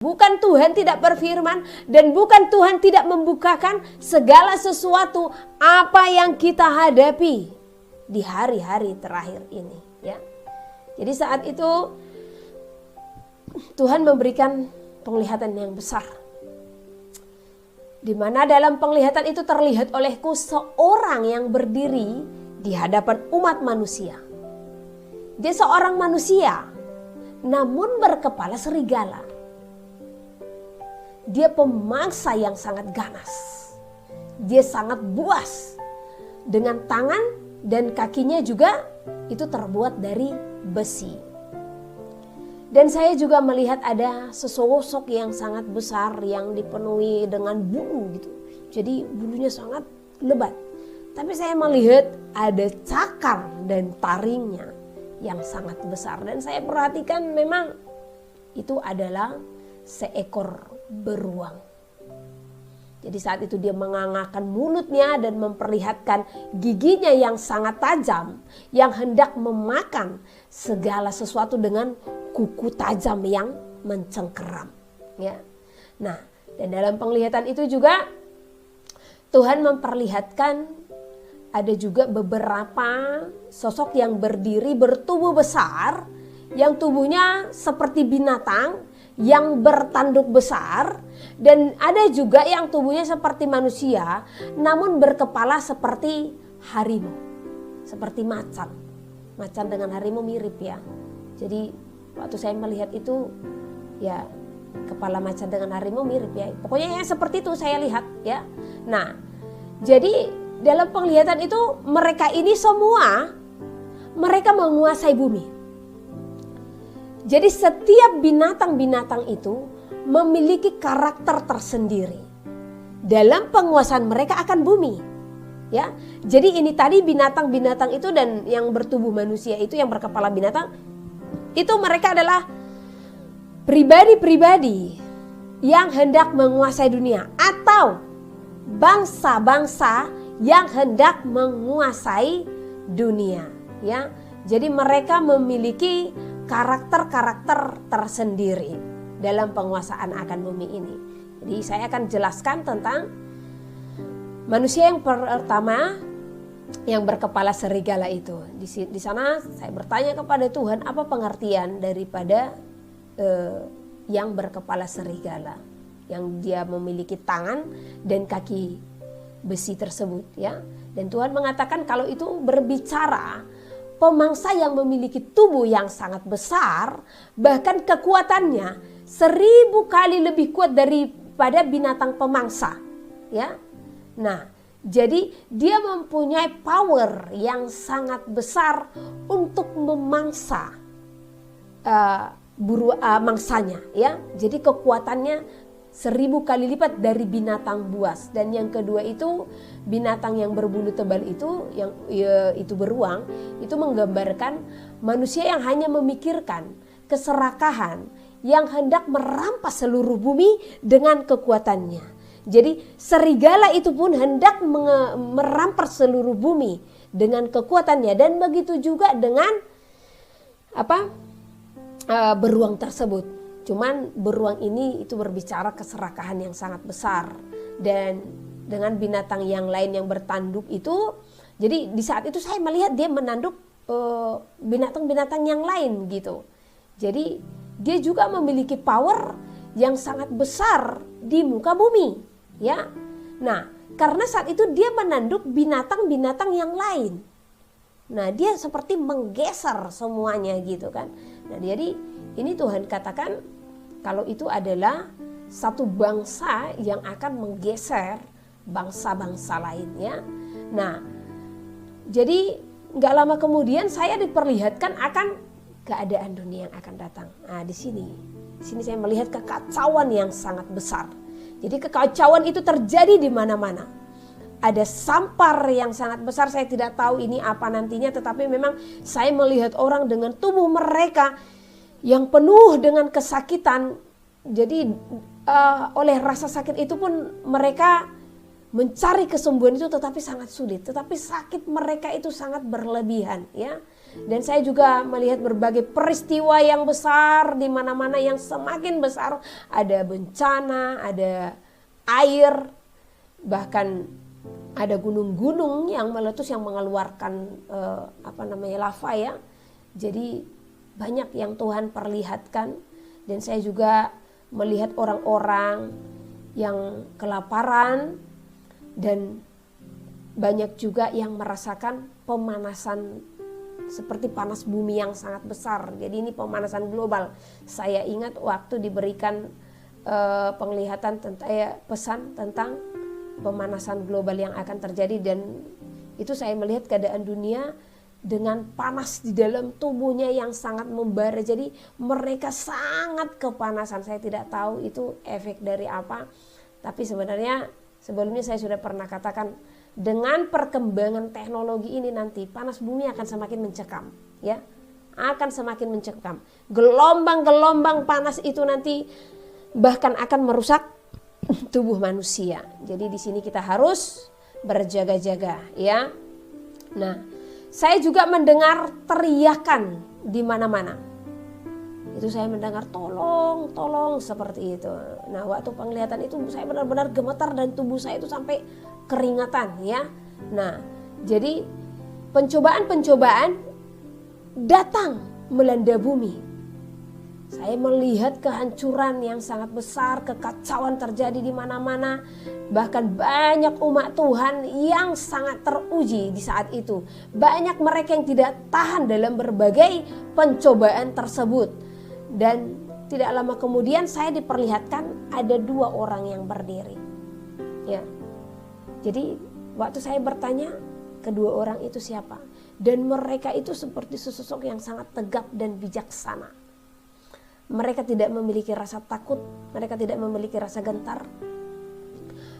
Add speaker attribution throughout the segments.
Speaker 1: Bukan Tuhan tidak berfirman dan bukan Tuhan tidak membukakan segala sesuatu apa yang kita hadapi di hari-hari terakhir ini, ya. Jadi saat itu Tuhan memberikan penglihatan yang besar, di mana dalam penglihatan itu terlihat olehku seorang yang berdiri di hadapan umat manusia. Dia seorang manusia, namun berkepala serigala. Dia pemangsa yang sangat ganas. Dia sangat buas. Dengan tangan dan kakinya juga itu terbuat dari besi. Dan saya juga melihat ada sesosok yang sangat besar yang dipenuhi dengan bulu gitu. Jadi bulunya sangat lebat. Tapi saya melihat ada cakar dan taringnya yang sangat besar. Dan saya perhatikan memang itu adalah seekor beruang. Jadi saat itu dia mengangangkan mulutnya dan memperlihatkan giginya yang sangat tajam, yang hendak memakan segala sesuatu dengan kuku tajam yang mencengkeram. Ya. Nah, dan dalam penglihatan itu juga Tuhan memperlihatkan ada juga beberapa sosok yang berdiri bertubuh besar, yang tubuhnya seperti binatang, yang bertanduk besar, dan ada juga yang tubuhnya seperti manusia namun berkepala seperti harimau, seperti macan. Macan dengan harimau mirip ya. Jadi waktu saya melihat itu ya, kepala macan dengan harimau mirip ya. Pokoknya yang seperti itu saya lihat ya. Nah, jadi dalam penglihatan itu mereka ini semua mereka menguasai bumi. Jadi setiap binatang-binatang itu memiliki karakter tersendiri dalam penguasaan mereka akan bumi. Ya, jadi ini tadi binatang-binatang itu dan yang bertubuh manusia itu yang berkepala binatang itu mereka adalah pribadi-pribadi yang hendak menguasai dunia atau bangsa-bangsa yang hendak menguasai dunia. Ya, jadi mereka memiliki karakter-karakter tersendiri dalam penguasaan akan bumi ini. Jadi saya akan jelaskan tentang manusia yang pertama yang berkepala serigala itu. Di sana saya bertanya kepada Tuhan apa pengertian daripada yang berkepala serigala, yang dia memiliki tangan dan kaki besi tersebut ya. Dan Tuhan mengatakan kalau itu berbicara pemangsa yang memiliki tubuh yang sangat besar, bahkan kekuatannya 1000 kali lebih kuat daripada binatang pemangsa. Ya, nah, jadi dia mempunyai power yang sangat besar untuk memangsa mangsanya. Ya, jadi kekuatannya 1000 kali lipat dari binatang buas. Dan yang kedua itu binatang yang berbulu tebal itu, yang itu beruang, itu menggambarkan manusia yang hanya memikirkan keserakahan, yang hendak merampas seluruh bumi dengan kekuatannya. Jadi serigala itu pun hendak merampas seluruh bumi dengan kekuatannya, dan begitu juga dengan beruang tersebut. Cuman beruang ini itu berbicara keserakahan yang sangat besar, dan dengan binatang yang lain yang bertanduk itu, jadi di saat itu saya melihat dia menanduk binatang-binatang yang lain gitu. Jadi dia juga memiliki power yang sangat besar di muka bumi, ya. Nah, karena saat itu dia menanduk binatang-binatang yang lain. Nah, dia seperti menggeser semuanya gitu kan. Nah, jadi ini Tuhan katakan kalau itu adalah satu bangsa yang akan menggeser bangsa-bangsa lainnya. Nah, jadi nggak lama kemudian saya diperlihatkan akan keadaan dunia yang akan datang. Nah, di sini saya melihat kekacauan yang sangat besar. Jadi kekacauan itu terjadi di mana-mana. Ada sampar yang sangat besar, saya tidak tahu ini apa nantinya, tetapi memang saya melihat orang dengan tubuh mereka yang penuh dengan kesakitan. Jadi oleh rasa sakit itu pun mereka mencari kesembuhan itu tetapi sangat sulit. Tetapi sakit mereka itu sangat berlebihan ya. Dan saya juga melihat berbagai peristiwa yang besar di mana-mana yang semakin besar. Ada bencana, ada air, bahkan ada gunung-gunung yang meletus yang mengeluarkan lava ya. Jadi banyak yang Tuhan perlihatkan. Dan saya juga melihat orang-orang yang kelaparan dan banyak juga yang merasakan pemanasan seperti panas bumi yang sangat besar. Jadi ini pemanasan global. Saya ingat waktu diberikan penglihatan tentang pesan tentang pemanasan global yang akan terjadi, dan itu saya melihat keadaan dunia dengan panas di dalam tubuhnya yang sangat membara. Jadi mereka sangat kepanasan. Saya tidak tahu itu efek dari apa. Tapi sebenarnya sebelumnya saya sudah pernah katakan, dengan perkembangan teknologi ini nanti panas bumi akan semakin mencekam, ya. Akan semakin mencekam. Gelombang-gelombang panas itu nanti bahkan akan merusak tubuh manusia. Jadi di sini kita harus berjaga-jaga, ya. Nah, saya juga mendengar teriakan di mana-mana. Itu saya mendengar tolong, tolong seperti itu. Nah, waktu penglihatan itu saya benar-benar gemetar dan tubuh saya itu sampai keringatan, ya. Nah, jadi pencobaan-pencobaan datang melanda bumi. Saya melihat kehancuran yang sangat besar, kekacauan terjadi di mana-mana. Bahkan banyak umat Tuhan yang sangat teruji di saat itu. Banyak mereka yang tidak tahan dalam berbagai pencobaan tersebut. Dan tidak lama kemudian saya diperlihatkan ada 2 orang yang berdiri. Ya. Jadi waktu saya bertanya, kedua orang itu siapa? Dan mereka itu seperti sosok yang sangat tegap dan bijaksana. Mereka tidak memiliki rasa takut, mereka tidak memiliki rasa gentar.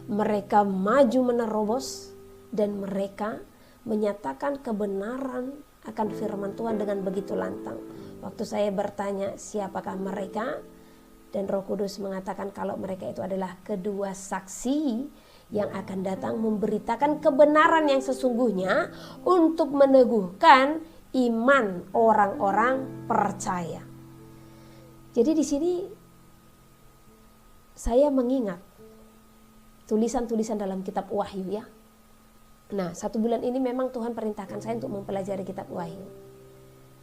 Speaker 1: Mereka maju menerobos dan mereka menyatakan kebenaran akan firman Tuhan dengan begitu lantang. Waktu saya bertanya siapakah mereka, dan Roh Kudus mengatakan kalau mereka itu adalah kedua saksi yang akan datang memberitakan kebenaran yang sesungguhnya untuk meneguhkan iman orang-orang percaya. Jadi di sini saya mengingat tulisan-tulisan dalam kitab Wahyu, ya. Nah, 1 bulan ini memang Tuhan perintahkan saya untuk mempelajari kitab Wahyu.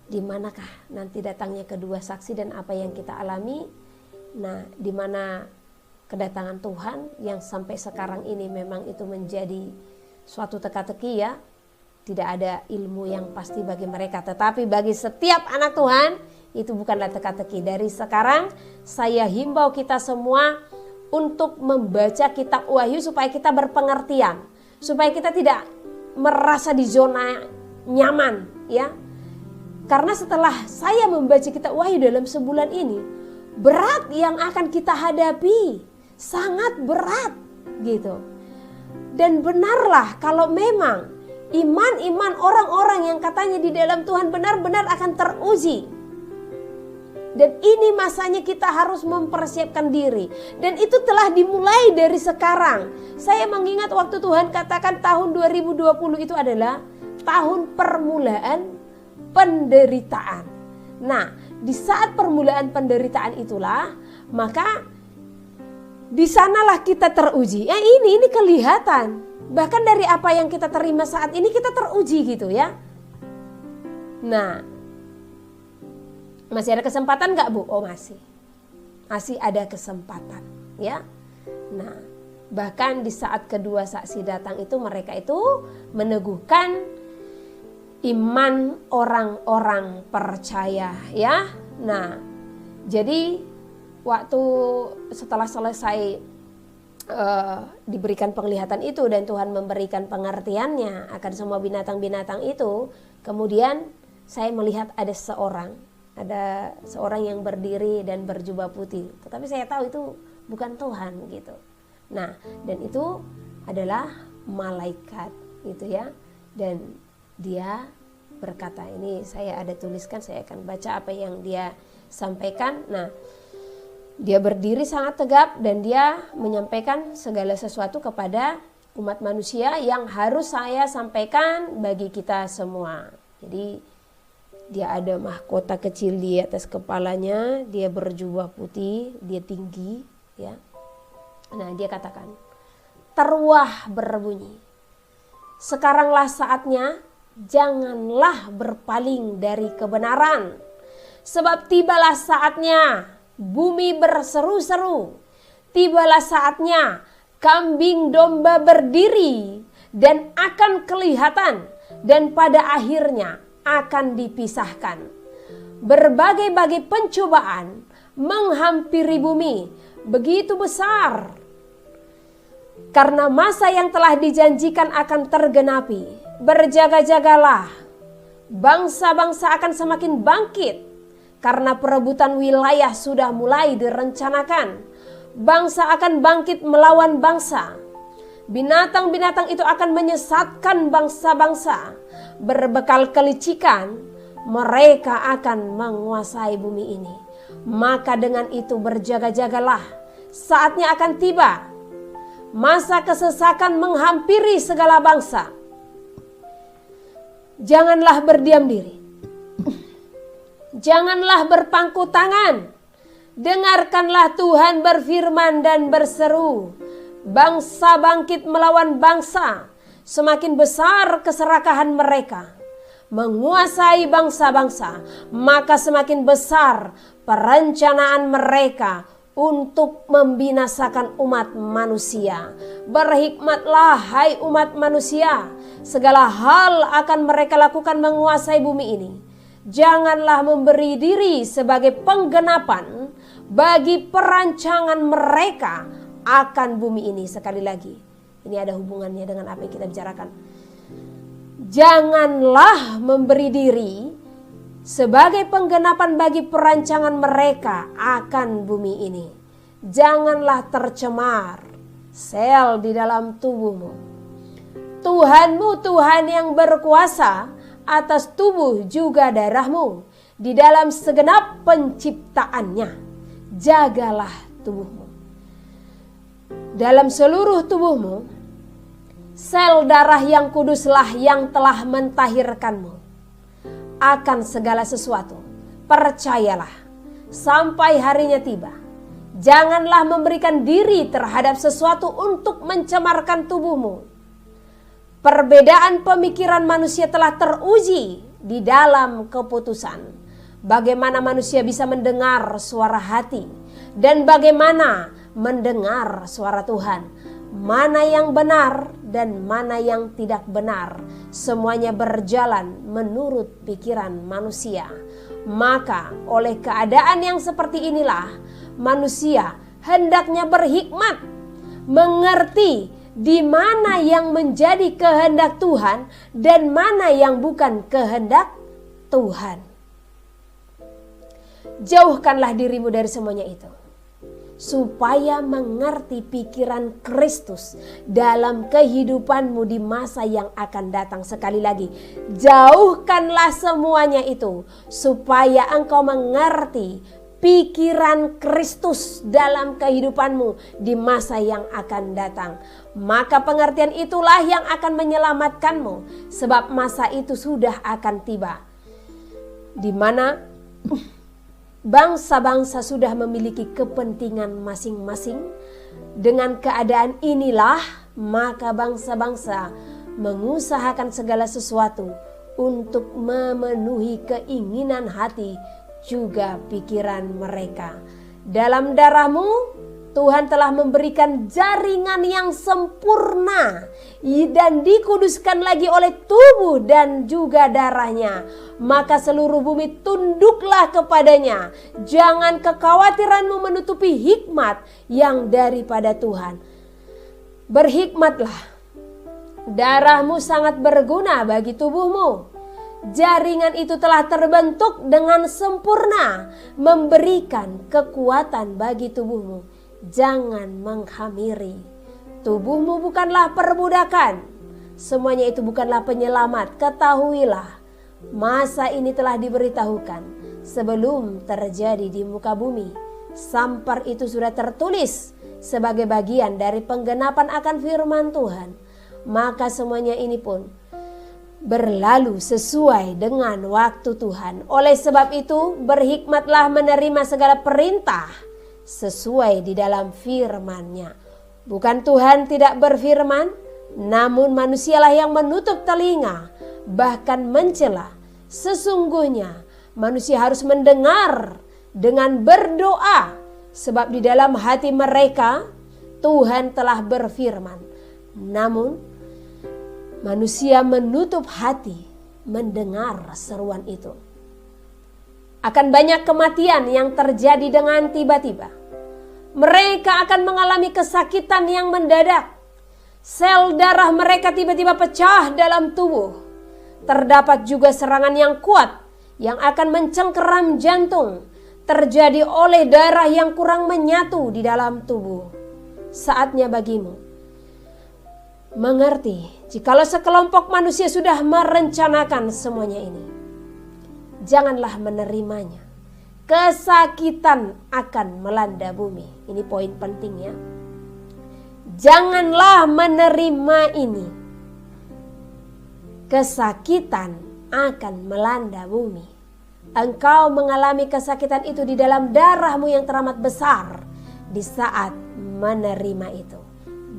Speaker 1: Di manakah nanti datangnya kedua saksi dan apa yang kita alami? Nah, di mana kedatangan Tuhan yang sampai sekarang ini memang itu menjadi suatu teka-teki, ya. Tidak ada ilmu yang pasti bagi mereka, tetapi bagi setiap anak Tuhan itu bukanlah teka-teki. Dari sekarang saya himbau kita semua untuk membaca kitab Wahyu supaya kita berpengertian, supaya kita tidak merasa di zona nyaman, ya. Karena setelah saya membaca kitab Wahyu dalam sebulan ini, berat yang akan kita hadapi, sangat berat gitu. Dan benarlah kalau memang iman-iman orang-orang yang katanya di dalam Tuhan benar-benar akan teruji. Dan ini masanya kita harus mempersiapkan diri. Dan itu telah dimulai dari sekarang. Saya mengingat waktu Tuhan katakan tahun 2020 itu adalah tahun permulaan penderitaan. Nah, di saat permulaan penderitaan itulah, maka di sanalah kita teruji. Ini kelihatan. Bahkan dari apa yang kita terima saat ini kita teruji gitu, ya. Nah, masih ada kesempatan gak, Bu? Oh, masih ada kesempatan, ya. Nah, bahkan di saat kedua saksi datang itu mereka itu meneguhkan iman orang-orang percaya, ya. Nah, jadi waktu setelah selesai diberikan penglihatan itu dan Tuhan memberikan pengertiannya akan semua binatang-binatang itu, kemudian saya melihat ada seorang yang berdiri dan berjubah putih, tetapi saya tahu itu bukan Tuhan gitu. Nah, dan itu adalah malaikat gitu, ya. Dan dia berkata, ini saya ada tuliskan, saya akan baca apa yang dia sampaikan. Nah, dia berdiri sangat tegap dan dia menyampaikan segala sesuatu kepada umat manusia yang harus saya sampaikan bagi kita semua. Jadi Dia ada mahkota kecil di atas kepalanya, dia berjubah putih, dia tinggi, ya. Nah, dia katakan, "Terwah berbunyi, sekaranglah saatnya, janganlah berpaling dari kebenaran. Sebab tibalah saatnya bumi berseru-seru, tibalah saatnya kambing domba berdiri dan akan kelihatan, dan pada akhirnya akan dipisahkan. Berbagai-bagai pencobaan menghampiri bumi begitu besar, karena masa yang telah dijanjikan akan tergenapi. Berjaga-jagalah, bangsa-bangsa akan semakin bangkit, karena perebutan wilayah sudah mulai direncanakan. Bangsa akan bangkit melawan bangsa. Binatang-binatang itu akan menyesatkan bangsa-bangsa. Berbekal kelicikan, mereka akan menguasai bumi ini. Maka dengan itu berjaga-jagalah, saatnya akan tiba. Masa kesesakan menghampiri segala bangsa. Janganlah berdiam diri. Janganlah berpangku tangan. Dengarkanlah Tuhan berfirman dan berseru. Bangsa bangkit melawan bangsa. Semakin besar keserakahan mereka menguasai bangsa-bangsa, maka semakin besar perencanaan mereka untuk membinasakan umat manusia. Berhikmatlah hai umat manusia, segala hal akan mereka lakukan menguasai bumi ini. Janganlah memberi diri sebagai penggenapan bagi perancangan mereka akan bumi ini. Sekali lagi, ini ada hubungannya dengan apa yang kita bicarakan. Janganlah memberi diri sebagai penggenapan bagi perancangan mereka akan bumi ini. Janganlah tercemar sel di dalam tubuhmu. Tuhanmu Tuhan yang berkuasa atas tubuh juga darahmu. Di dalam segenap penciptaannya, jagalah tubuhmu. Dalam seluruh tubuhmu, sel darah yang kuduslah yang telah mentahirkanmu akan segala sesuatu. Percayalah sampai harinya tiba. Janganlah memberikan diri terhadap sesuatu untuk mencemarkan tubuhmu. Perbedaan pemikiran manusia telah teruji di dalam keputusan. Bagaimana manusia bisa mendengar suara hati dan bagaimana mendengar suara Tuhan. Mana yang benar dan mana yang tidak benar, semuanya berjalan menurut pikiran manusia. Maka oleh keadaan yang seperti inilah, manusia hendaknya berhikmat, mengerti di mana yang menjadi kehendak Tuhan dan mana yang bukan kehendak Tuhan. Jauhkanlah dirimu dari semuanya itu, supaya mengerti pikiran Kristus dalam kehidupanmu di masa yang akan datang. Sekali lagi, jauhkanlah semuanya itu, supaya engkau mengerti pikiran Kristus dalam kehidupanmu di masa yang akan datang. Maka pengertian itulah yang akan menyelamatkanmu, sebab masa itu sudah akan tiba, di mana bangsa-bangsa sudah memiliki kepentingan masing-masing. Dengan keadaan inilah, maka bangsa-bangsa mengusahakan segala sesuatu untuk memenuhi keinginan hati juga pikiran mereka. Dalam darahmu, Tuhan telah memberikan jaringan yang sempurna dan dikuduskan lagi oleh tubuh dan juga darahnya. Maka seluruh bumi tunduklah kepadanya. Jangan kekhawatiranmu menutupi hikmat yang daripada Tuhan. Berhikmatlah. Darahmu sangat berguna bagi tubuhmu. Jaringan itu telah terbentuk dengan sempurna, memberikan kekuatan bagi tubuhmu. Jangan menghamiri. Tubuhmu bukanlah perbudakan. Semuanya itu bukanlah penyelamat. Ketahuilah, masa ini telah diberitahukan sebelum terjadi di muka bumi. Sampar itu sudah tertulis sebagai bagian dari penggenapan akan firman Tuhan. Maka semuanya ini pun berlalu sesuai dengan waktu Tuhan. Oleh sebab itu, berhikmatlah menerima segala perintah sesuai di dalam firman-Nya. Bukan Tuhan tidak berfirman, namun manusialah yang menutup telinga, bahkan mencela. Sesungguhnya manusia harus mendengar dengan berdoa, sebab di dalam hati mereka Tuhan telah berfirman. Namun manusia menutup hati mendengar seruan itu. Akan banyak kematian yang terjadi dengan tiba-tiba. Mereka akan mengalami kesakitan yang mendadak. Sel darah mereka tiba-tiba pecah dalam tubuh. Terdapat juga serangan yang kuat yang akan mencengkeram jantung, terjadi oleh darah yang kurang menyatu di dalam tubuh. Saatnya bagimu mengerti, jikalau sekelompok manusia sudah merencanakan semuanya ini, janganlah menerimanya. Kesakitan akan melanda bumi. Ini poin pentingnya. Janganlah menerima ini. Kesakitan akan melanda bumi. Engkau mengalami kesakitan itu di dalam darahmu yang teramat besar di saat menerima itu.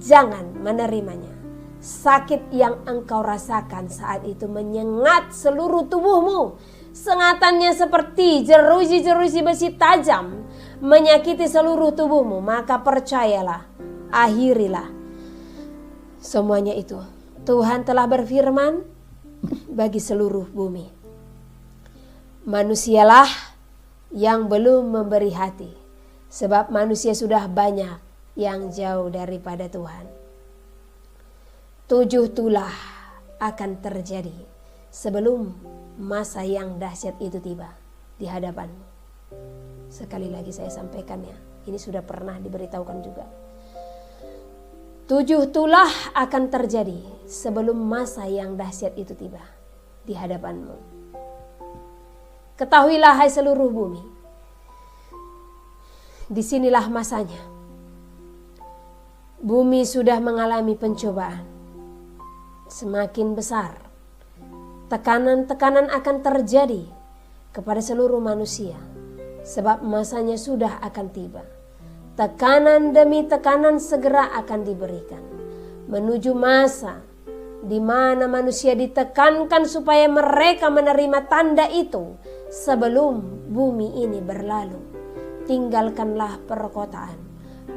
Speaker 1: Jangan menerimanya. Sakit yang engkau rasakan saat itu menyengat seluruh tubuhmu. Sengatannya seperti jeruji-jeruji besi tajam menyakiti seluruh tubuhmu. Maka percayalah, akhirilah semuanya itu. Tuhan telah berfirman bagi seluruh bumi. Manusialah yang belum memberi hati, sebab manusia sudah banyak yang jauh daripada Tuhan. 7 tulah akan terjadi sebelum masa yang dahsyat itu tiba di hadapanmu. Sekali lagi saya sampaikan ya, ini sudah pernah diberitahukan juga. 7 tulah akan terjadi sebelum masa yang dahsyat itu tiba di hadapanmu. Ketahuilah hai seluruh bumi, disinilah masanya. Bumi sudah mengalami pencobaan semakin besar. Tekanan-tekanan akan terjadi kepada seluruh manusia, sebab masanya sudah akan tiba. Tekanan demi tekanan segera akan diberikan menuju masa di mana manusia ditekankan supaya mereka menerima tanda itu sebelum bumi ini berlalu. Tinggalkanlah perkotaan,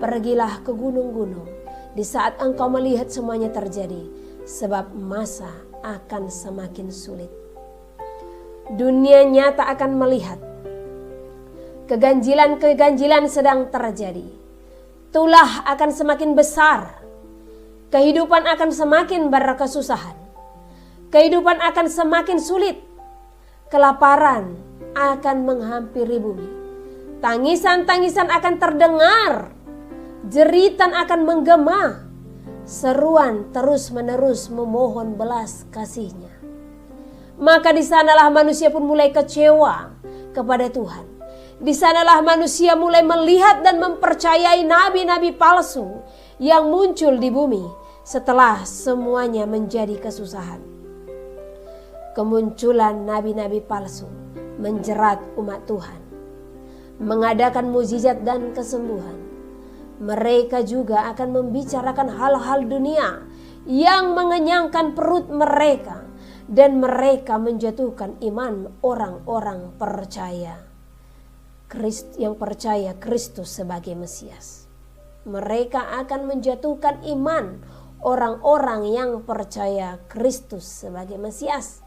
Speaker 1: pergilah ke gunung-gunung di saat engkau melihat semuanya terjadi, sebab masa akan semakin sulit. Dunia nyata akan melihat keganjilan-keganjilan sedang terjadi. Tulah akan semakin besar. Kehidupan akan semakin berkesusahan. Kehidupan akan semakin sulit. Kelaparan akan menghampiri bumi. Tangisan-tangisan akan terdengar. Jeritan akan menggema. Seruan terus-menerus memohon belas kasih-Nya. Maka di sanalah manusia pun mulai kecewa kepada Tuhan. Di sanalah manusia mulai melihat dan mempercayai nabi-nabi palsu yang muncul di bumi setelah semuanya menjadi kesusahan. Kemunculan nabi-nabi palsu menjerat umat Tuhan, mengadakan mukjizat dan kesembuhan. Mereka juga akan membicarakan hal-hal dunia yang mengenyangkan perut mereka, dan mereka menjatuhkan iman orang-orang percaya yang percaya Kristus sebagai Mesias. Mereka akan menjatuhkan iman orang-orang yang percaya Kristus sebagai Mesias.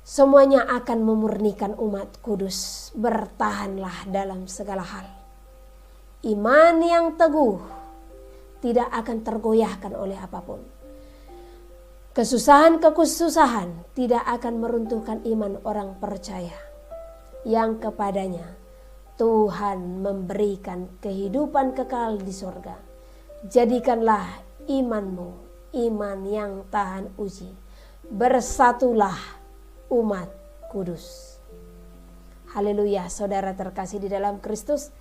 Speaker 1: Semuanya akan memurnikan umat kudus. Bertahanlah dalam segala hal. Iman yang teguh tidak akan tergoyahkan oleh apapun. Kesusahan-kesusahan tidak akan meruntuhkan iman orang percaya yang kepadanya Tuhan memberikan kehidupan kekal di surga. Jadikanlah imanmu iman yang tahan uji. Bersatulah umat kudus. Haleluya, saudara terkasih di dalam Kristus.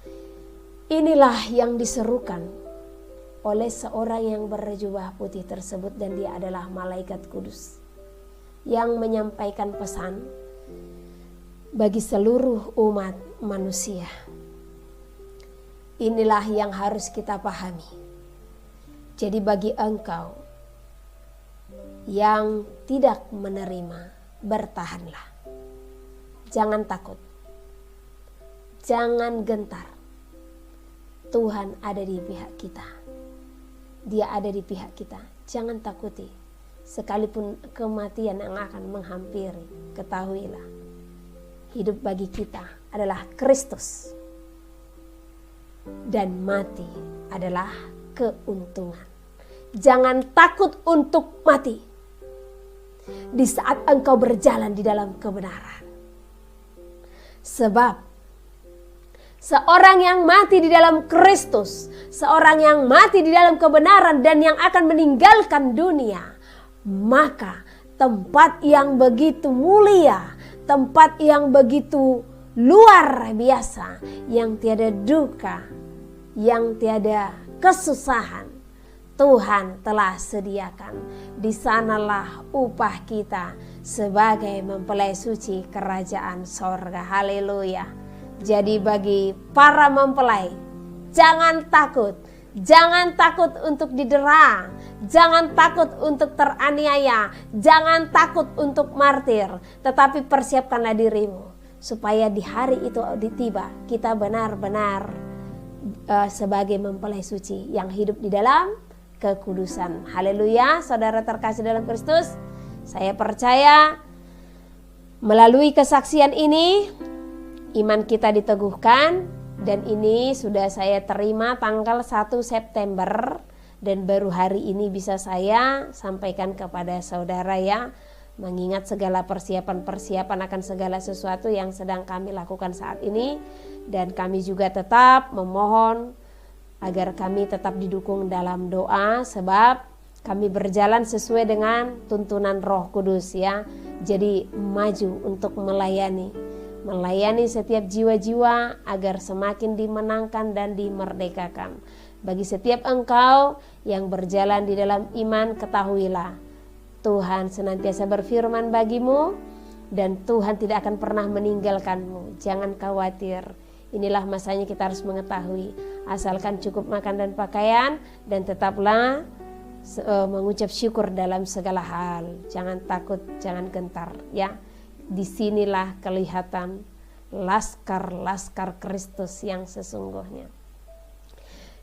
Speaker 1: Inilah yang diserukan oleh seorang yang berjubah putih tersebut, dan dia adalah malaikat kudus. yang menyampaikan pesan bagi seluruh umat manusia. Inilah yang harus kita pahami. Jadi bagi engkau yang tidak menerima, bertahanlah. Jangan takut. Jangan gentar. Tuhan ada di pihak kita. Dia ada di pihak kita. Jangan takuti. Sekalipun kematian yang akan menghampiri, ketahuilah, hidup bagi kita adalah Kristus. Dan mati adalah keuntungan. Jangan takut untuk mati di saat engkau berjalan di dalam kebenaran. Sebab seorang yang mati di dalam Kristus, seorang yang mati di dalam kebenaran dan yang akan meninggalkan dunia, maka tempat yang begitu mulia, tempat yang begitu luar biasa, yang tiada duka, yang tiada kesusahan, Tuhan telah sediakan. Di sanalah upah kita sebagai mempelai suci kerajaan sorga. Haleluya. Jadi bagi para mempelai, jangan takut. Jangan takut untuk didera. Jangan takut untuk teraniaya. Jangan takut untuk martir. Tetapi persiapkanlah dirimu supaya di hari itu tiba kita benar-benar sebagai mempelai suci yang hidup di dalam kekudusan. Haleluya, saudara terkasih dalam Kristus. Saya percaya melalui kesaksian ini iman kita diteguhkan, dan ini sudah saya terima tanggal 1 September dan baru hari ini bisa saya sampaikan kepada saudara ya. Mengingat segala persiapan akan segala sesuatu yang sedang kami lakukan saat ini. Dan kami juga tetap memohon agar kami tetap didukung dalam doa. Sebab kami berjalan sesuai dengan tuntunan Roh Kudus ya. Jadi maju untuk melayani setiap jiwa-jiwa agar semakin dimenangkan dan dimerdekakan. Bagi setiap engkau yang berjalan di dalam iman, ketahuilah Tuhan senantiasa berfirman bagimu dan Tuhan tidak akan pernah meninggalkanmu. Jangan khawatir. Inilah masanya kita harus mengetahui. Asalkan cukup makan dan pakaian dan tetaplah mengucap syukur dalam segala hal. Jangan takut, jangan gentar ya. Disinilah kelihatan laskar-laskar Kristus yang sesungguhnya.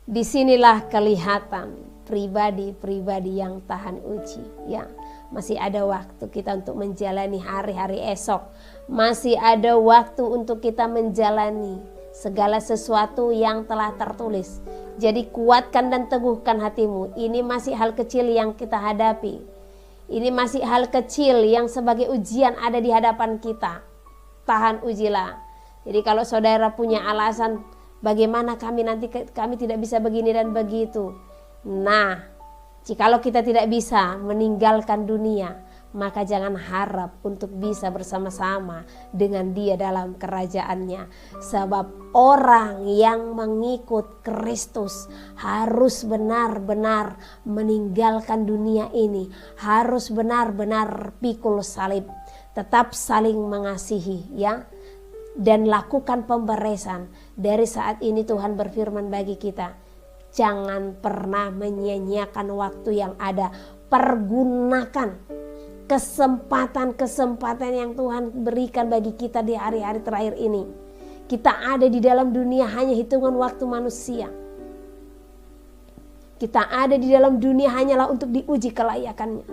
Speaker 1: Disinilah kelihatan pribadi-pribadi yang tahan uji ya. Masih ada waktu kita untuk menjalani hari-hari esok. Masih ada waktu untuk kita menjalani segala sesuatu yang telah tertulis. Jadi kuatkan dan teguhkan hatimu. Ini masih hal kecil yang kita hadapi. Ini masih hal kecil yang sebagai ujian ada di hadapan kita. Tahan ujilah. Jadi kalau saudara punya alasan bagaimana kami tidak bisa begini dan begitu. Nah, jikalau kita tidak bisa meninggalkan dunia, maka jangan harap untuk bisa bersama-sama dengan Dia dalam kerajaannya. Sebab orang yang mengikut Kristus harus benar-benar meninggalkan dunia ini, harus benar-benar pikul salib, tetap saling mengasihi ya, dan lakukan pemberesan. Dari saat ini Tuhan berfirman bagi kita, jangan pernah menyia-nyiakan waktu yang ada. Pergunakan kesempatan-kesempatan yang Tuhan berikan bagi kita di hari-hari terakhir ini. Kita ada di dalam dunia hanya hitungan waktu manusia. Kita ada di dalam dunia hanyalah untuk diuji kelayakannya.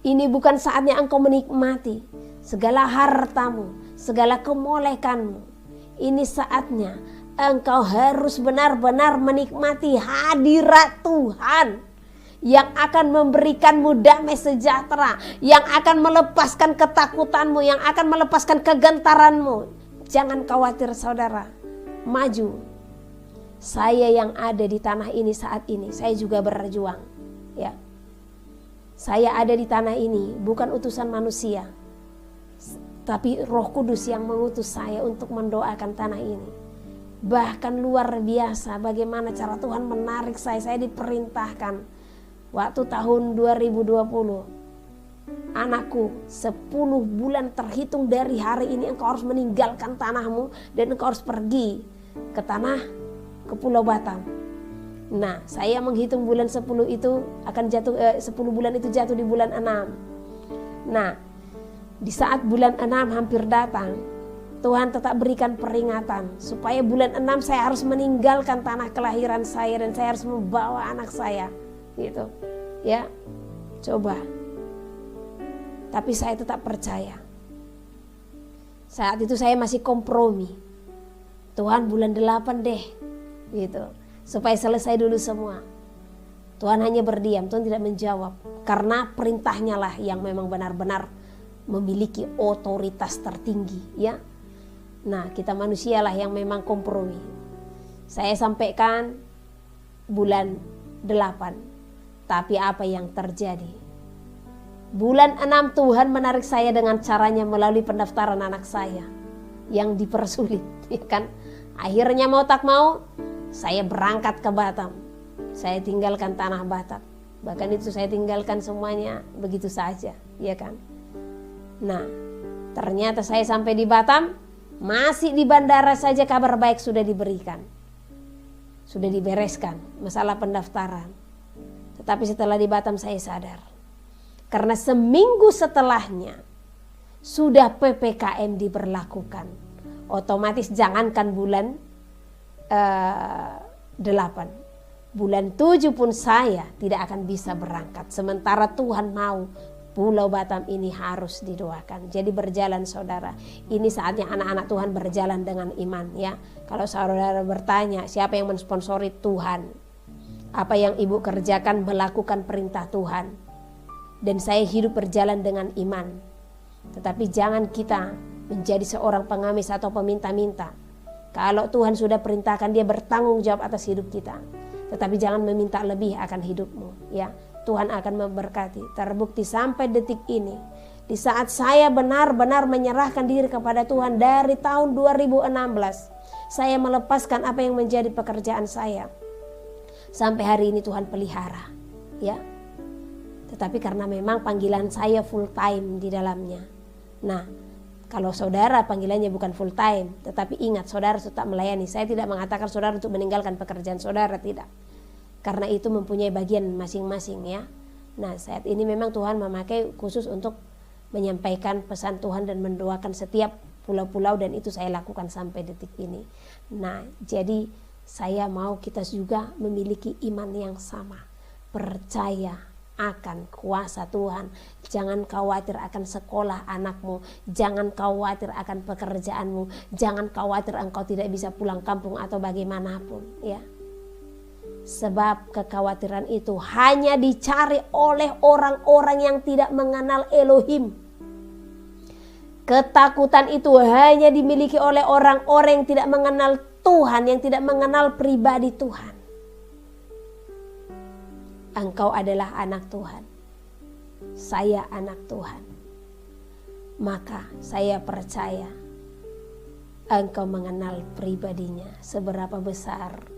Speaker 1: Ini bukan saatnya engkau menikmati segala hartamu, segala kemolekanmu. Ini saatnya engkau harus benar-benar menikmati hadirat Tuhan yang akan memberikanmu damai sejahtera, yang akan melepaskan ketakutanmu, yang akan melepaskan kegentaranmu. Jangan khawatir saudara, maju. Saya yang ada di tanah ini saat ini, saya juga berjuang ya. Saya ada di tanah ini bukan utusan manusia, tapi Roh Kudus yang mengutus saya untuk mendoakan tanah ini. Bahkan luar biasa bagaimana cara Tuhan menarik saya diperintahkan waktu tahun 2020 anakku, 10 bulan terhitung dari hari ini engkau harus meninggalkan tanahmu dan engkau harus pergi ke Pulau Batam. Nah, saya menghitung bulan 10 itu akan jatuh 10 bulan itu jatuh di bulan 6. Nah, di saat bulan 6 hampir datang, Tuhan tetap berikan peringatan supaya bulan 6 saya harus meninggalkan tanah kelahiran saya dan saya harus membawa anak saya, gitu. Ya. Coba. Tapi saya tetap percaya. Saat itu saya masih kompromi. Tuhan bulan 8 deh, gitu. Supaya selesai dulu semua. Tuhan hanya berdiam, Tuhan tidak menjawab. Karena perintahnya lah yang memang benar-benar memiliki otoritas tertinggi, ya. Nah, kita manusia lah yang memang kompromi. Saya sampaikan bulan 8. Tapi apa yang terjadi? Bulan 6 Tuhan menarik saya dengan caranya melalui pendaftaran anak saya yang dipersulit, ya kan? Akhirnya mau tak mau saya berangkat ke Batam. Saya tinggalkan tanah Batam. Bahkan itu saya tinggalkan semuanya begitu saja, ya kan? Nah, ternyata saya sampai di Batam, masih di bandara saja kabar baik sudah diberikan. Sudah dibereskan masalah pendaftaran. Tetapi setelah di Batam saya sadar. Karena seminggu setelahnya sudah PPKM diberlakukan. Otomatis jangankan bulan 8. Bulan 7 pun saya tidak akan bisa berangkat. Sementara Tuhan mau Pulau Batam ini harus didoakan. Jadi berjalan saudara. Ini saatnya anak-anak Tuhan berjalan dengan iman, ya. Kalau saudara bertanya siapa yang mensponsori, Tuhan. Apa yang ibu kerjakan melakukan perintah Tuhan. Dan saya hidup berjalan dengan iman. Tetapi jangan kita menjadi seorang pengamis atau peminta-minta. Kalau Tuhan sudah perintahkan, dia bertanggung jawab atas hidup kita. Tetapi jangan meminta lebih akan hidupmu, ya. Tuhan akan memberkati. Terbukti sampai detik ini. Di saat saya benar-benar menyerahkan diri kepada Tuhan dari tahun 2016. Saya melepaskan apa yang menjadi pekerjaan saya. Sampai hari ini Tuhan pelihara, ya. Tetapi karena memang panggilan saya full time di dalamnya. Nah, kalau saudara panggilannya bukan full time, tetapi ingat saudara tetap melayani. Saya tidak mengatakan saudara untuk meninggalkan pekerjaan saudara, tidak. Karena itu mempunyai bagian masing-masing, ya. Nah, saat ini memang Tuhan memakai khusus untuk menyampaikan pesan Tuhan dan mendoakan setiap pulau-pulau, dan itu saya lakukan sampai detik ini. Nah, jadi saya mau kita juga memiliki iman yang sama. Percaya akan kuasa Tuhan. Jangan khawatir akan sekolah anakmu. Jangan khawatir akan pekerjaanmu. Jangan khawatir engkau tidak bisa pulang kampung atau bagaimanapun, ya. Sebab kekhawatiran itu hanya dicari oleh orang-orang yang tidak mengenal Elohim. Ketakutan itu hanya dimiliki oleh orang-orang yang tidak mengenal Tuhan, yang tidak mengenal pribadi Tuhan. Engkau adalah anak Tuhan. Saya anak Tuhan. Maka saya percaya engkau mengenal pribadinya. Seberapa besar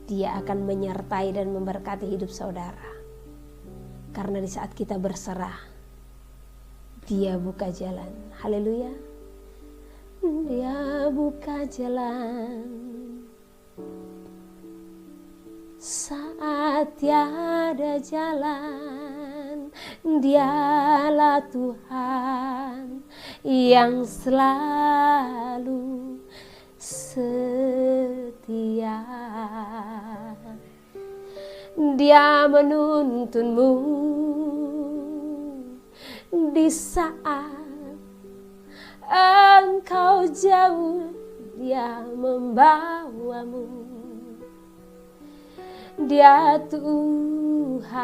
Speaker 1: dia akan menyertai dan memberkati hidup saudara. Karena di saat kita berserah, dia buka jalan. Haleluya. Dia buka jalan. Saat tiada jalan, dialah Tuhan yang selalu setia. Dia menuntunmu di saat engkau jauh, dia membawamu. Dia Tuhan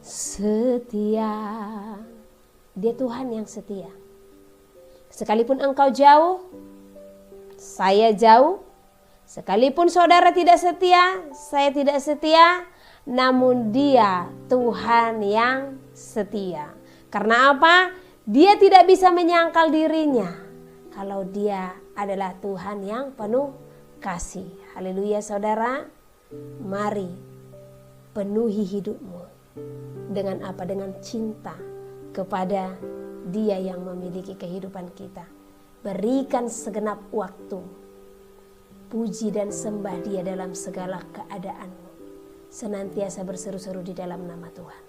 Speaker 1: setia. Dia Tuhan yang setia. Sekalipun engkau jauh, saya jauh. Sekalipun saudara tidak setia, saya tidak setia. Namun dia Tuhan yang setia. Karena apa? Dia tidak bisa menyangkal dirinya kalau dia adalah Tuhan yang penuh kasih. Haleluya saudara. Mari penuhi hidupmu dengan apa? Dengan cinta kepada Dia yang memiliki kehidupan kita. Berikan segenap waktu, puji dan sembah Dia dalam segala keadaanmu. Senantiasa berseru-seru di dalam nama Tuhan.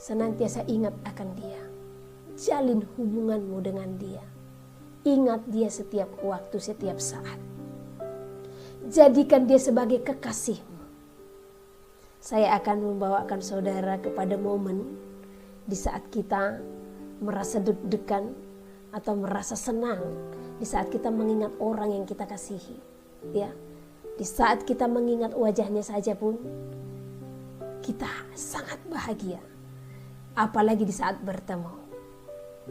Speaker 1: Senantiasa ingat akan Dia. Jalin hubunganmu dengan Dia. Ingat Dia setiap waktu, setiap saat. Jadikan Dia sebagai kekasihmu. Saya akan membawakan saudara kepada momen di saat kita merasa deg-degan atau merasa senang, di saat kita mengingat orang yang kita kasihi, ya. Di saat kita mengingat wajahnya saja pun kita sangat bahagia. Apalagi di saat bertemu.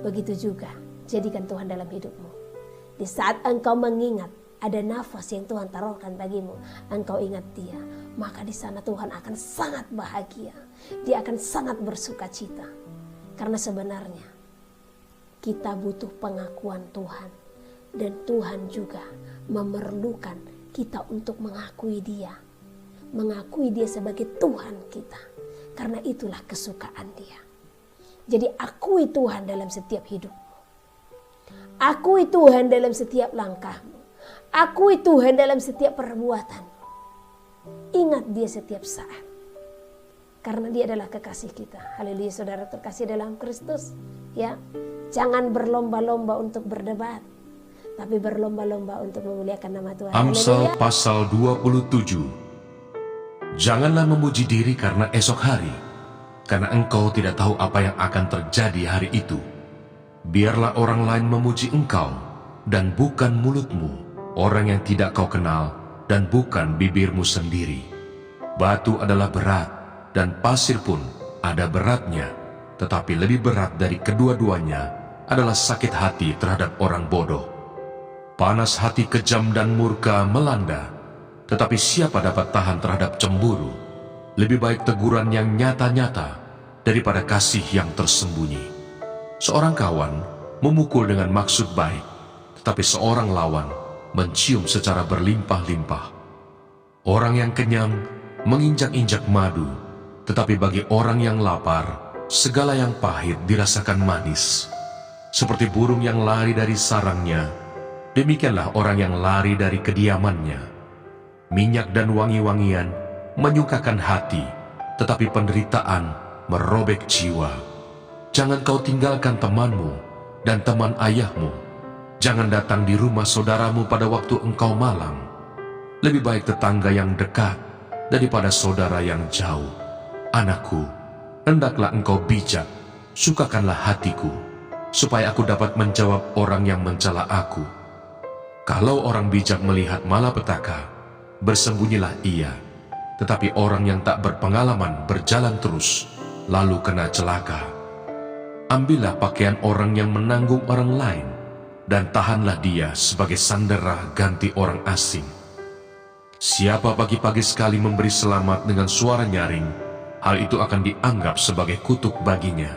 Speaker 1: Begitu juga jadikan Tuhan dalam hidupmu. Di saat engkau mengingat ada nafas yang Tuhan taruhkan bagimu, engkau ingat Dia, maka di sana Tuhan akan sangat bahagia. Dia akan sangat bersuka cita. Karena sebenarnya kita butuh pengakuan Tuhan, dan Tuhan juga memerlukan kita untuk mengakui Dia. Mengakui Dia sebagai Tuhan kita. Karena itulah kesukaan Dia. Jadi akui Tuhan dalam setiap hidupmu. Akui Tuhan dalam setiap langkahmu. Akui Tuhan dalam setiap perbuatan. Ingat Dia setiap saat. Karena Dia adalah kekasih kita. Haleluya, saudara terkasih dalam Kristus. Ya, jangan berlomba-lomba untuk berdebat, tapi berlomba-lomba untuk memuliakan nama Tuhan.
Speaker 2: Amsal
Speaker 1: Haleluya.
Speaker 2: pasal 27. Janganlah memuji diri karena esok hari, karena engkau tidak tahu apa yang akan terjadi hari itu. Biarlah orang lain memuji engkau, dan bukan mulutmu, orang yang tidak kau kenal, dan bukan bibirmu sendiri. Batu adalah berat, dan pasir pun ada beratnya, tetapi lebih berat dari kedua-duanya adalah sakit hati terhadap orang bodoh. Panas hati kejam dan murka melanda, tetapi siapa dapat tahan terhadap cemburu? Lebih baik teguran yang nyata-nyata daripada kasih yang tersembunyi. Seorang kawan memukul dengan maksud baik, tetapi seorang lawan mencium secara berlimpah-limpah. Orang yang kenyang menginjak-injak madu, tetapi bagi orang yang lapar, segala yang pahit dirasakan manis. Seperti burung yang lari dari sarangnya, demikianlah orang yang lari dari kediamannya. Minyak dan wangi-wangian menyukakan hati, tetapi penderitaan merobek jiwa. Jangan kau tinggalkan temanmu dan teman ayahmu. Jangan datang di rumah saudaramu pada waktu engkau malam. Lebih baik tetangga yang dekat daripada saudara yang jauh. Anakku, hendaklah engkau bijak, sukakanlah hatiku, supaya aku dapat menjawab orang yang mencela aku. Kalau orang bijak melihat malapetaka, bersembunyilah ia. Tetapi orang yang tak berpengalaman berjalan terus, lalu kena celaka. Ambillah pakaian orang yang menanggung orang lain, dan tahanlah dia sebagai sandera ganti orang asing. Siapa pagi-pagi sekali memberi selamat dengan suara nyaring, hal itu akan dianggap sebagai kutuk baginya.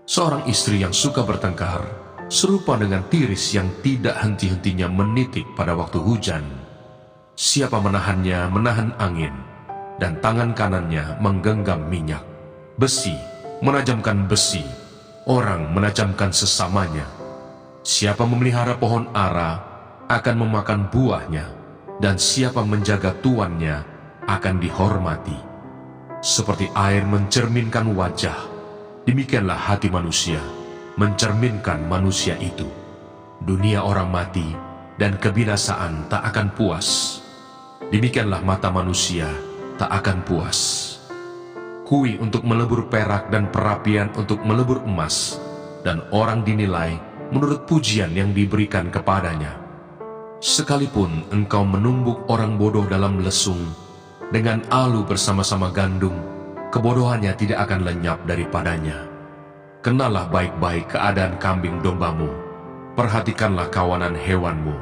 Speaker 2: Seorang istri yang suka bertengkar serupa dengan tiris yang tidak henti-hentinya menitik pada waktu hujan. Siapa menahannya menahan angin, dan tangan kanannya menggenggam minyak. Besi menajamkan besi, orang menajamkan sesamanya. Siapa memelihara pohon ara akan memakan buahnya, dan siapa menjaga tuannya akan dihormati. Seperti air mencerminkan wajah, demikianlah hati manusia mencerminkan manusia itu. Dunia orang mati dan kebinasaan tak akan puas. Demikianlah mata manusia tak akan puas. Kui untuk melebur perak dan perapian untuk melebur emas, dan orang dinilai menurut pujian yang diberikan kepadanya. Sekalipun engkau menumbuk orang bodoh dalam lesung, dengan alu bersama-sama gandum, kebodohannya tidak akan lenyap daripadanya. Kenalah baik-baik keadaan kambing dombamu, perhatikanlah kawanan hewanmu,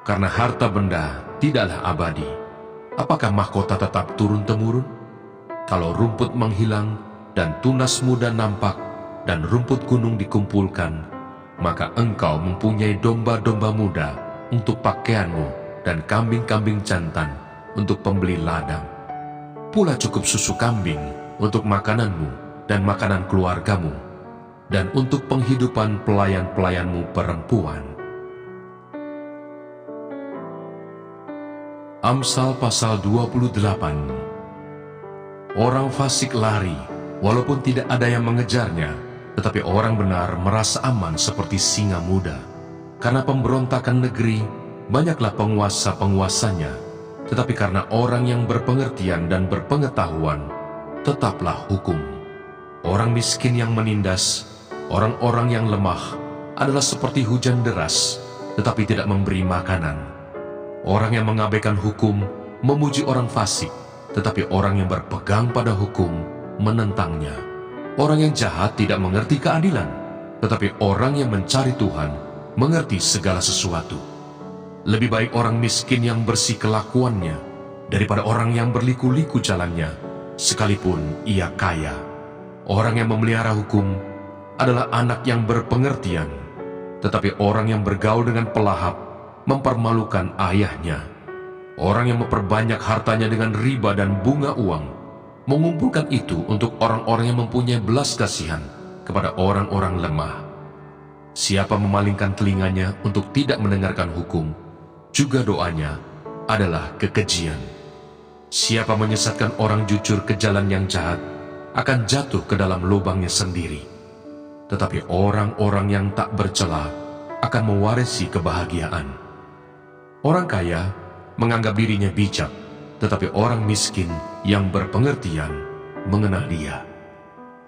Speaker 2: karena harta benda tidaklah abadi. Apakah mahkota tetap turun-temurun? Kalau rumput menghilang dan tunas muda nampak dan rumput gunung dikumpulkan, maka engkau mempunyai domba-domba muda untuk pakaianmu dan kambing-kambing jantan untuk pembeli ladang. pula cukup susu kambing untuk makananmu dan makanan keluargamu, dan untuk penghidupan pelayan-pelayanmu perempuan. Amsal pasal 28. Orang fasik lari, walaupun tidak ada yang mengejarnya, tetapi orang benar merasa aman seperti singa muda. Karena pemberontakan negeri, banyaklah penguasa-penguasanya, tetapi karena orang yang berpengertian dan berpengetahuan, tetaplah hukum. Orang miskin yang menindas, orang-orang yang lemah, adalah seperti hujan deras, tetapi tidak memberi makanan. Orang yang mengabaikan hukum, memuji orang fasik, tetapi orang yang berpegang pada hukum, menentangnya. Orang yang jahat tidak mengerti keadilan, tetapi orang yang mencari Tuhan, mengerti segala sesuatu. Lebih baik orang miskin yang bersih kelakuannya, daripada orang yang berliku-liku jalannya, sekalipun ia kaya. Orang yang memelihara hukum adalah anak yang berpengertian, tetapi orang yang bergaul dengan pelahap mempermalukan ayahnya. Orang yang memperbanyak hartanya dengan riba dan bunga uang, mengumpulkan itu untuk orang-orang yang mempunyai belas kasihan kepada orang-orang lemah. Siapa memalingkan telinganya untuk tidak mendengarkan hukum, juga doanya adalah kekejian. Siapa menyesatkan orang jujur ke jalan yang jahat, akan jatuh ke dalam lubangnya sendiri. Tetapi orang-orang yang tak bercela akan mewarisi kebahagiaan. Orang kaya menganggap dirinya bijak, tetapi orang miskin yang berpengertian mengenal dia.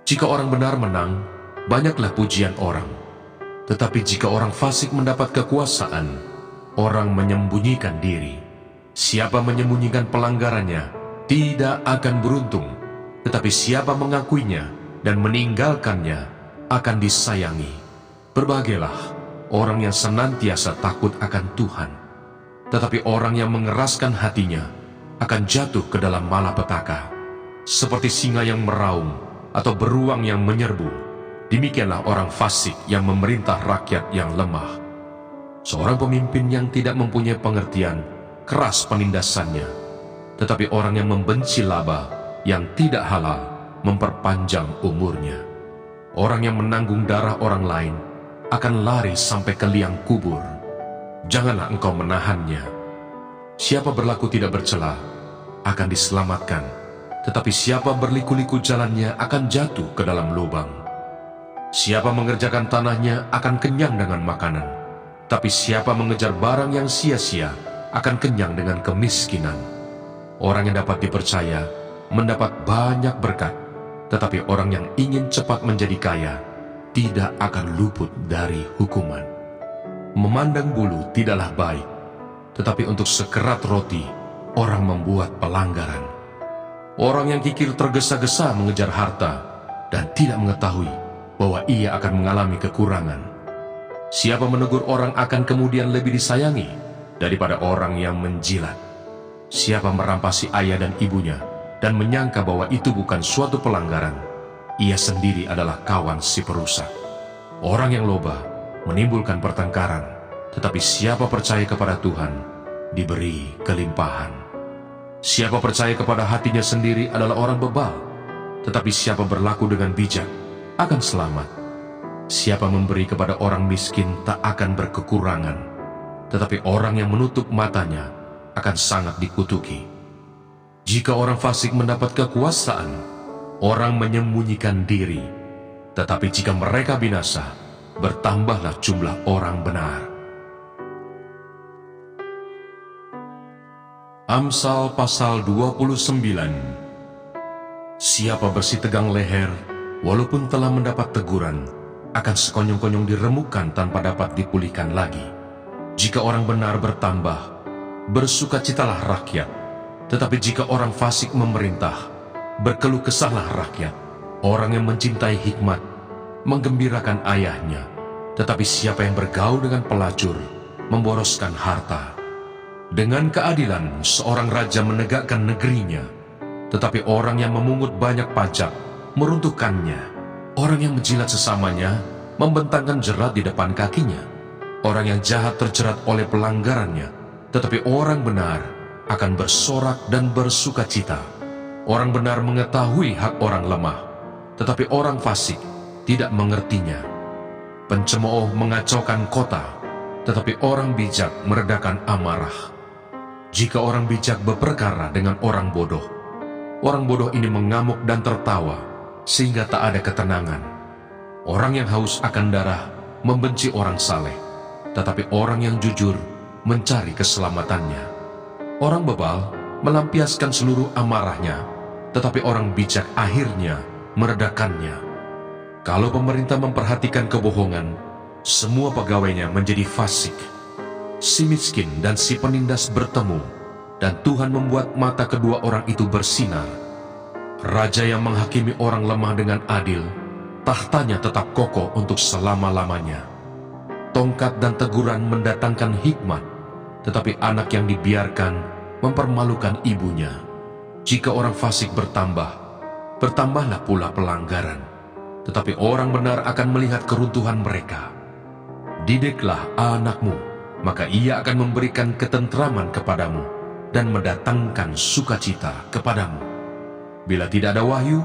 Speaker 2: Jika orang benar menang, banyaklah pujian orang. Tetapi jika orang fasik mendapat kekuasaan, orang menyembunyikan diri. Siapa menyembunyikan pelanggarannya tidak akan beruntung, tetapi siapa mengakuinya dan meninggalkannya akan disayangi. Berbahagialah orang yang senantiasa takut akan Tuhan, tetapi orang yang mengeraskan hatinya akan jatuh ke dalam malapetaka. Seperti singa yang meraung atau beruang yang menyerbu, demikianlah orang fasik yang memerintah rakyat yang lemah. Seorang pemimpin yang tidak mempunyai pengertian, keras penindasannya. Tetapi orang yang membenci laba yang tidak halal, memperpanjang umurnya. Orang yang menanggung darah orang lain akan lari sampai ke liang kubur. Janganlah engkau menahannya. Siapa berlaku tidak bercela akan diselamatkan, tetapi siapa berliku-liku jalannya akan jatuh ke dalam lubang. Siapa mengerjakan tanahnya akan kenyang dengan makanan, tapi siapa mengejar barang yang sia-sia akan kenyang dengan kemiskinan. Orang yang dapat dipercaya mendapat banyak berkat, tetapi orang yang ingin cepat menjadi kaya tidak akan luput dari hukuman. Memandang bulu tidaklah baik, tetapi untuk sekerat roti orang membuat pelanggaran. Orang yang kikir tergesa-gesa mengejar harta dan tidak mengetahui bahwa ia akan mengalami kekurangan. Siapa menegur orang akan kemudian lebih disayangi daripada orang yang menjilat. Siapa merampasi ayah dan ibunya dan menyangka bahwa itu bukan suatu pelanggaran, ia sendiri adalah kawan si perusak. Orang yang loba menimbulkan pertengkaran, tetapi siapa percaya kepada Tuhan diberi kelimpahan. Siapa percaya kepada hatinya sendiri adalah orang bebal, tetapi siapa berlaku dengan bijak akan selamat. Siapa memberi kepada orang miskin tak akan berkekurangan, tetapi orang yang menutup matanya akan sangat dikutuki. Jika orang fasik mendapat kekuasaan, orang menyembunyikan diri, tetapi jika mereka binasa, bertambahlah jumlah orang benar. Amsal pasal 29. Siapa bersih tegang leher, walaupun telah mendapat teguran, akan sekonyong-konyong diremukkan tanpa dapat dipulihkan lagi. Jika orang benar bertambah, bersukacitalah rakyat. Tetapi jika orang fasik memerintah, berkeluh kesahlah rakyat. Orang yang mencintai hikmat menggembirakan ayahnya, tetapi siapa yang bergaul dengan pelacur memboroskan harta. Dengan keadilan seorang raja menegakkan negerinya, tetapi orang yang memungut banyak pajak meruntuhkannya. Orang yang menjilat sesamanya membentangkan jerat di depan kakinya. Orang yang jahat terjerat oleh pelanggarannya, tetapi orang benar akan bersorak dan bersukacita. Orang benar mengetahui hak orang lemah, tetapi orang fasik tidak mengertinya. Pencemooh mengacaukan kota, tetapi orang bijak meredakan amarah. Jika orang bijak berperkara dengan orang bodoh ini mengamuk dan tertawa, sehingga tak ada ketenangan. Orang yang haus akan darah membenci orang saleh, tetapi orang yang jujur mencari keselamatannya. Orang bebal melampiaskan seluruh amarahnya, tetapi orang bijak akhirnya meredakannya. Kalau pemerintah memperhatikan kebohongan, semua pegawainya menjadi fasik. Si miskin dan si penindas bertemu, dan Tuhan membuat mata kedua orang itu bersinar. Raja yang menghakimi orang lemah dengan adil, tahtanya tetap kokoh untuk selama-lamanya. Tongkat dan teguran mendatangkan hikmat, tetapi anak yang dibiarkan mempermalukan ibunya. Jika orang fasik bertambahlah pula pelanggaran, tetapi orang benar akan melihat keruntuhan mereka. Didiklah anakmu, maka ia akan memberikan ketentraman kepadamu dan mendatangkan sukacita kepadamu. Bila tidak ada wahyu,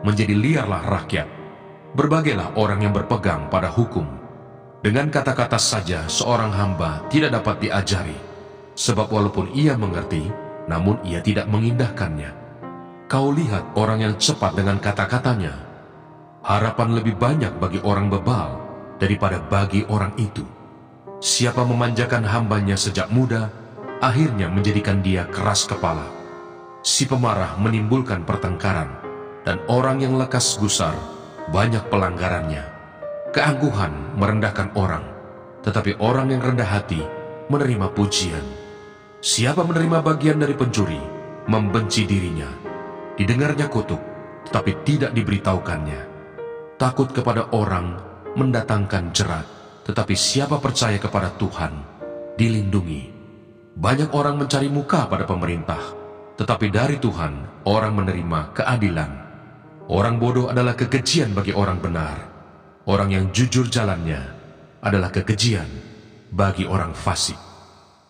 Speaker 2: menjadi liarlah rakyat. Berbagailah orang yang berpegang pada hukum. Dengan kata-kata saja seorang hamba tidak dapat diajari, sebab walaupun ia mengerti, namun ia tidak mengindahkannya. Kau lihat orang yang cepat dengan kata-katanya. Harapan lebih banyak bagi orang bebal daripada bagi orang itu. Siapa memanjakan hambanya sejak muda, akhirnya menjadikan dia keras kepala. Si pemarah menimbulkan pertengkaran, dan orang yang lekas gusar banyak pelanggarannya. Keangkuhan merendahkan orang, tetapi orang yang rendah hati menerima pujian. Siapa menerima bagian dari pencuri, membenci dirinya. Didengarnya kutuk, tetapi tidak diberitahukannya. Takut kepada orang mendatangkan jerat, tetapi siapa percaya kepada Tuhan, dilindungi. Banyak orang mencari muka pada pemerintah, tetapi dari Tuhan orang menerima keadilan. Orang bodoh adalah kekejian bagi orang benar. Orang yang jujur jalannya adalah kekejian bagi orang fasik.